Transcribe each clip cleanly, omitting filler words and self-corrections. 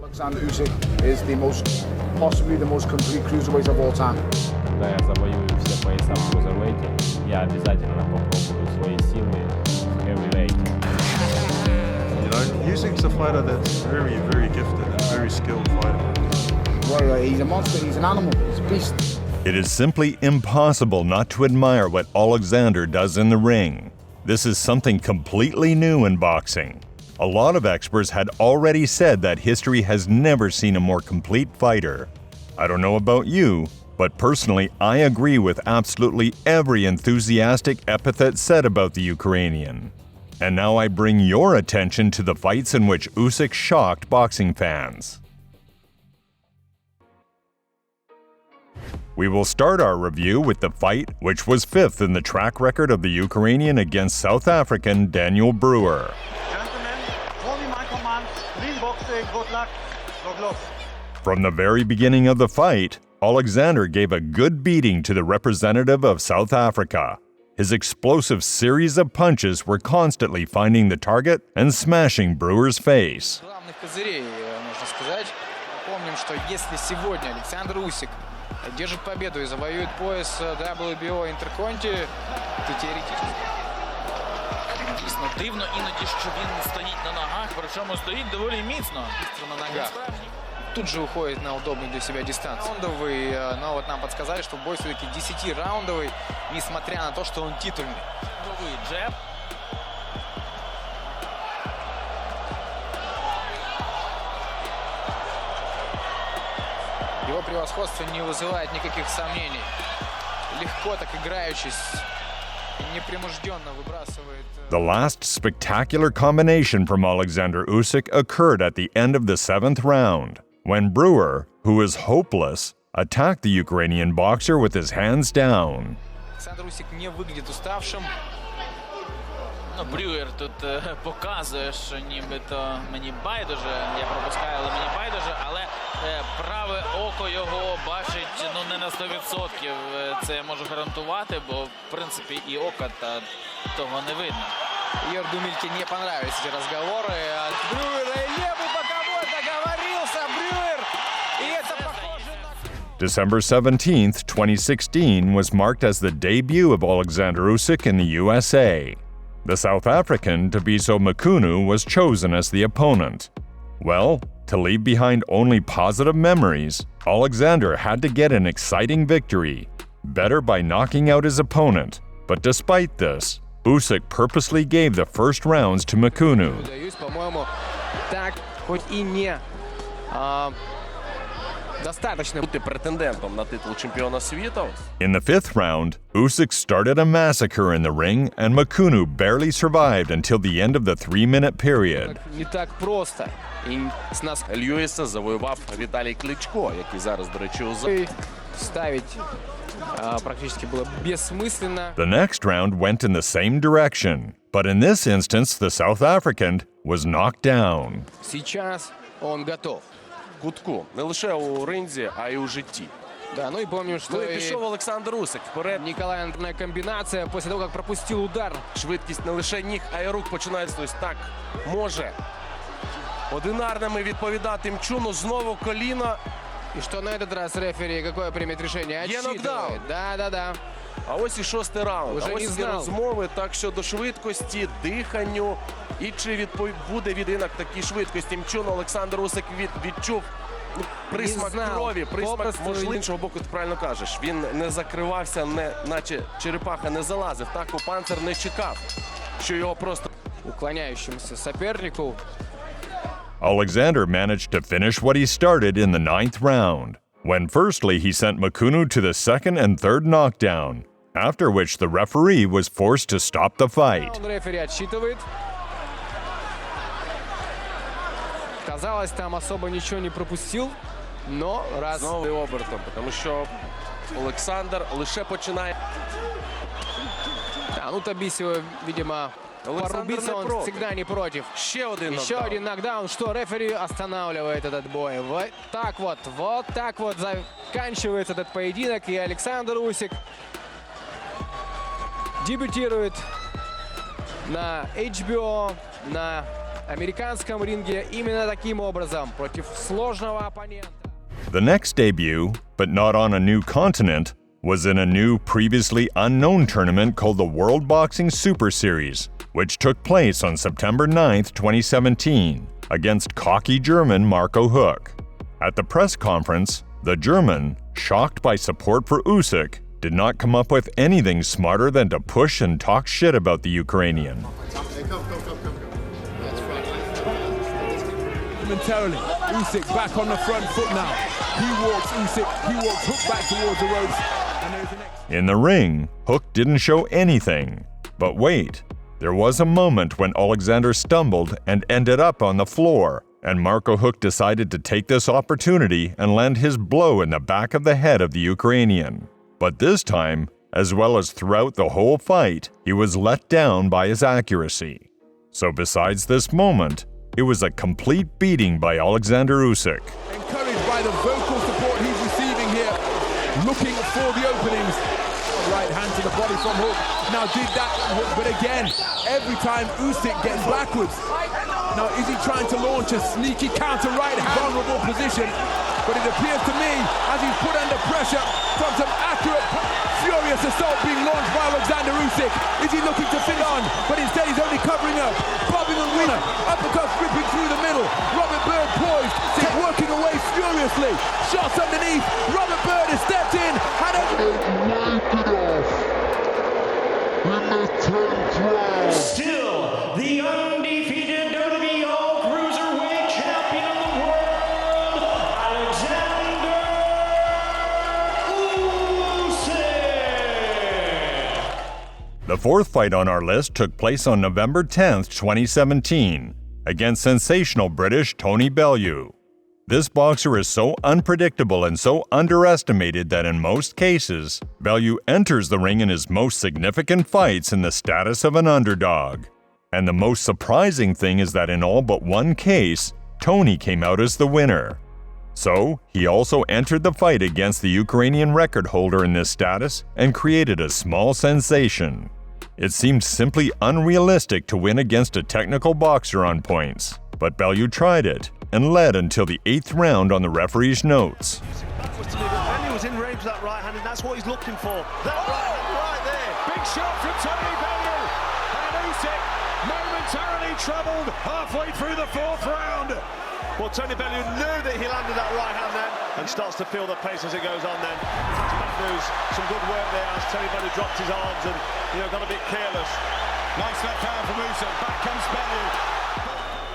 Oleksandr Usyk is possibly the most complete cruiserweight of all time. Когда я завоюю все пояса в крузервейте, я обязательно попробую свои силы в heavyweight. You know, Usyk's a fighter that's very, very gifted and very skilled fighter. Well, he's a monster, he's an animal, he's a beast. It is simply impossible not to admire what Oleksandr does in the ring. This is something completely new in boxing. A lot of experts had already said that history has never seen a more complete fighter. I don't know about you, but personally I agree with absolutely every enthusiastic epithet said about the Ukrainian. And now I bring your attention to the fights in which Usyk shocked boxing fans. We will start our review with the fight which was fifth in the track record of the Ukrainian against South African Daniel Brewer. From the very beginning of the fight, Oleksandr gave a good beating to the representative of South Africa. His explosive series of punches were constantly finding the target and smashing Brewer's face. Главных козырей, можно сказать. Помним, что если сегодня Александр Усик держит победу и завоюет пояс WBO Интерконти, то теоретически. Дійсно дивно іноді, що він не стоїть на ногах, причому стоїть доволі міцно на ногах. Тут же уходит на удобную для себя дистанцию. Раундовый, но вот нам подсказали, что бой все-таки 10-раундовый, несмотря на то, что он титульный. Джеб. Его превосходство не вызывает никаких сомнений. Легко так играючись, непринужденно выбрасывает. The last spectacular combination from Oleksandr Usyk occurred at the end of the 7th round, when Brewer, who is hopeless, attacked the Ukrainian boxer with his hands down. Александр Усик не выглядит уставшим. Брюер тут показує, що нібито мені байдуже, я пропускаю, але мені байдуже, але праве око його бачить не на 100%. Це я можу гарантувати, бо в принципі і ока того не видно. Йорду Мильке не понравились эти разговоры. От Брюера и левый боковой договорился Брюер. И это похоже на... December 17th, 2016 was marked as the debut of Oleksandr Usyk in the USA. The South African, Thabiso Makunu, was chosen as the opponent. Well, to leave behind only positive memories, Oleksandr had to get an exciting victory, better by knocking out his opponent. But despite this, Usyk purposely gave the first rounds to Makunu. По-моему, так хоть и не достаточно бути претендентом на титул чемпіона світу. In the 5th round, Usyk started a massacre in the ring and Makunu barely survived until the end of the 3-minute period. Не так просто. І з нас Льюіса завоював Віталій Кличко, який зараз, до речі, ставить практически было бессмысленно. The next round went in the same direction, but in this instance the South African was knocked down. Сейчас он готов. Кутку. Не лише у ринзі, а й у житті. Да, ну и помним, что пішов Олександр Усик вперед. Николаевна комбинация после того, как пропустил удар. Швидкість не лише ніг, а й рук починається. Ось так може одинарними відповідати Мчуну. Знову коліно. И что на этот раз рефери какое примет решение? Нокдаун. Да. А ось і 6-й раунд. Уже а ось ці розмови так щодо швидкості, диханню. І чи буде відринок такій швидкості? Мчун Олександр Усик відчув присмак крові, присмак, можливо, іншого боку, ти правильно кажеш. Він не закривався, наче черепаха не залазив. Так у панцир не чекав, що його просто... Уклоняющемуся сопернику. Oleksandr managed to finish what he started in the 9th round, when firstly he sent Makunu to the 2nd and 3rd knockdown, after which the referee was forced to stop the fight. Рефери отсчитывает. Казалось, там особо ничего не пропустил, но раз... Знову обертом, тому що Олександр лише починає... Да, ну Тhabisо, видимо, порубиться он всегда не против. Еще один нокдаун, что рефери останавливает этот бой. Вот так вот заканчивается этот поединок. И Александр Усик дебютирует на HBO, на американском ринге именно таким образом, против сложного оппонента. The next debut, but not on a new continent, was in a new, previously unknown tournament called the World Boxing Super Series, which took place on September 9th, 2017, against cocky German Marco Huck. At the press conference, the German, shocked by support for Usyk, did not come up with anything smarter than to push and talk shit about the Ukrainian. Momentarily, Usyk back on the front foot now. He walks Huck back towards the ropes. And there's an In the ring, Huck didn't show anything. But wait, there was a moment when Oleksandr stumbled and ended up on the floor, and Marco Huck decided to take this opportunity and land his blow in the back of the head of the Ukrainian. But this time, as well as throughout the whole fight, he was let down by his accuracy. So besides this moment, it was a complete beating by Oleksandr Usyk. encouraged by the vocal support he's receiving here, looking for the openings. Right hand to the body from Huck. Now did that, but again, every time Usyk gets backwards. Now is he trying to launch a sneaky counter right hand? Vulnerable position, but it appears to me, as he's put under pressure from some accurate, furious assault being launched by Oleksandr Usyk. Is he looking to fit on? But instead he's only covering up, bobbing and winner, uppercut ripping through the middle. Robert Bird poised, working away furiously. Shots underneath. Robert Bird has stepped in and Still the undefeated WBO Cruiserweight Champion of the world, Oleksandr Usyk. The fourth fight on our list took place on November 10th, 2017, against sensational British Tony Bellew. This boxer is so unpredictable and so underestimated that in most cases, Bellew enters the ring in his most significant fights in the status of an underdog. And the most surprising thing is that in all but one case, Tony came out as the winner. So, he also entered the fight against the Ukrainian record holder in this status and created a small sensation. It seemed simply unrealistic to win against a technical boxer on points, but Bellew tried it and led until the 8th round on the referee's notes. Bellew was in range of that right hand, and that's what he's looking for. That right hand right there. Big shot from Tony Bellew. And Usyk momentarily troubled halfway through the fourth round. Well, Tony Bellew knew that he landed that right hand then and starts to feel the pace as it goes on then. News, some good work there as Tony Bellew dropped his arms and, got a bit careless. Nice left hand from Usyk. Back comes Bellew.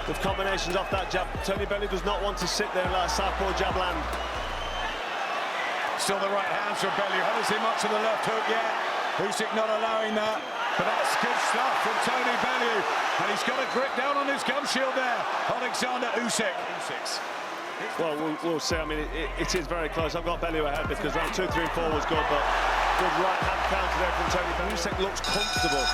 With combinations off that jab, Tony Bellew does not want to sit there and let a southpaw jab land. Still the right hands from Bellew. Haven't seen much of the left hook yet. Usyk not allowing that. But that's good stuff from Tony Bellew. And he's got a grip down on his gum shield there. Oleksandr Usyk. Well, we'll see. I mean, it is very close. I've got Bellew ahead because round 2, 3, and 4 was good, but good right hand counter there from Tony Bellew. Usyk looks comfortable.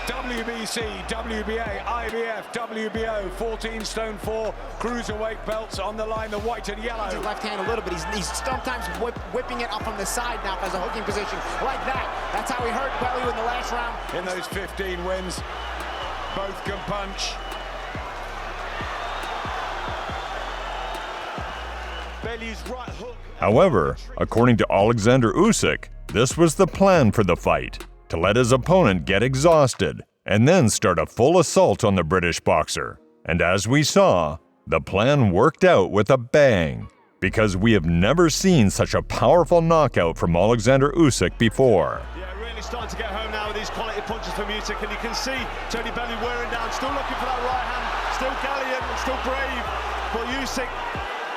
WBC, WBA, IBF, WBO, 14 stone 4 cruiserweight belts on the line, the white and yellow. His left hand a little bit. He's sometimes whipping it up from the side now as a hooking position like that. That's how he hurt Bellew in the last round. In those 15 wins, both can punch. Bellew's right hook. However, according to Oleksandr Usyk, this was the plan for the fight, to let his opponent get exhausted and then start a full assault on the British boxer. And as we saw, the plan worked out with a bang, because we have never seen such a powerful knockout from Oleksandr Usyk before. Yeah, really starting to get home now with these quality punches from Usyk, and you can see Tony Bellew wearing down, still looking for that right hand, still gallant and still brave, but Usyk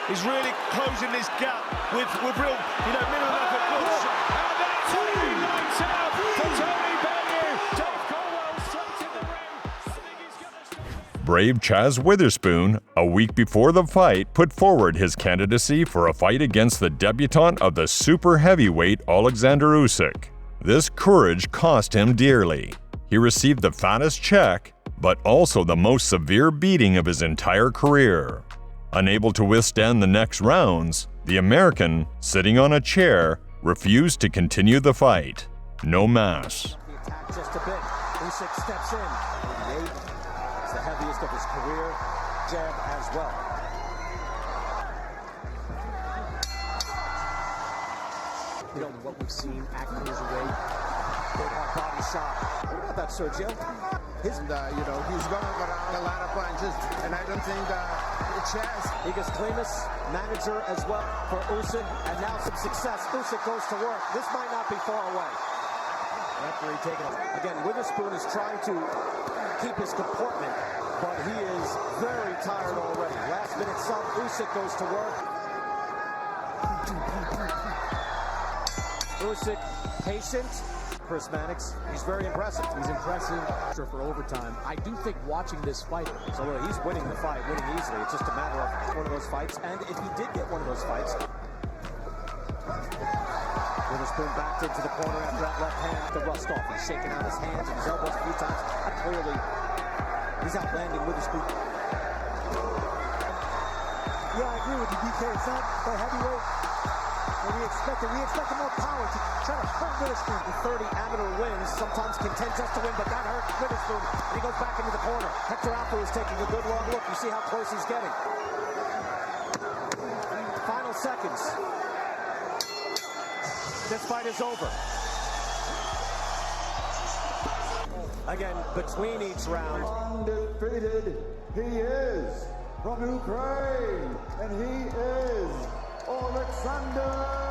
is really closing this gap with real, minimum effort. And that's how he lights out for Tony Bellew. Dave Colwell straight in the ring. Brave Chaz Witherspoon, a week before the fight, put forward his candidacy for a fight against the debutant of the super heavyweight Oleksandr Usyk. This courage cost him dearly. He received the fattest check, but also the most severe beating of his entire career. Unable to withstand the next rounds, the American, sitting on a chair, refused to continue the fight. No mas. Just a bit. Usyk steps in. 88. It's the heaviest of his career. Jab as well. You know what we've seen at cruiserweight. Big hard body shot. What about that, Sergio? He's going around a lot of punches, and I don't think the chance. Igor Klimas, manager as well for Usyk, and now some success. Usyk goes to work. This might not be far away. Referee taking it. Again, Witherspoon is trying to keep his comportment, but he is very tired already. Last minute sub, Usyk goes to work. Usyk, patient. Chris Mannix, he's very impressive. He's impressive for overtime. I do think watching this fight, so he's winning the fight, winning easily. It's just a matter of one of those fights. And if he did get one of those fights, Witherspoon backed into the corner after that left hand to rust off. He's shaking out his hands and his elbows a few times. Clearly, he's outlanding Witherspoon. Yeah, I agree with you, DK. It's not the heavyweight. And we expected more power to try to hurt Witherspoon. 30 amateur wins, sometimes content just to win, but that hurt Witherspoon. And he goes back into the corner. Hector Alpha is taking a good long look. You see how close he's getting. Final seconds. This fight is over. Again, between each round. Undefeated, he is from Ukraine, and he is Oleksandr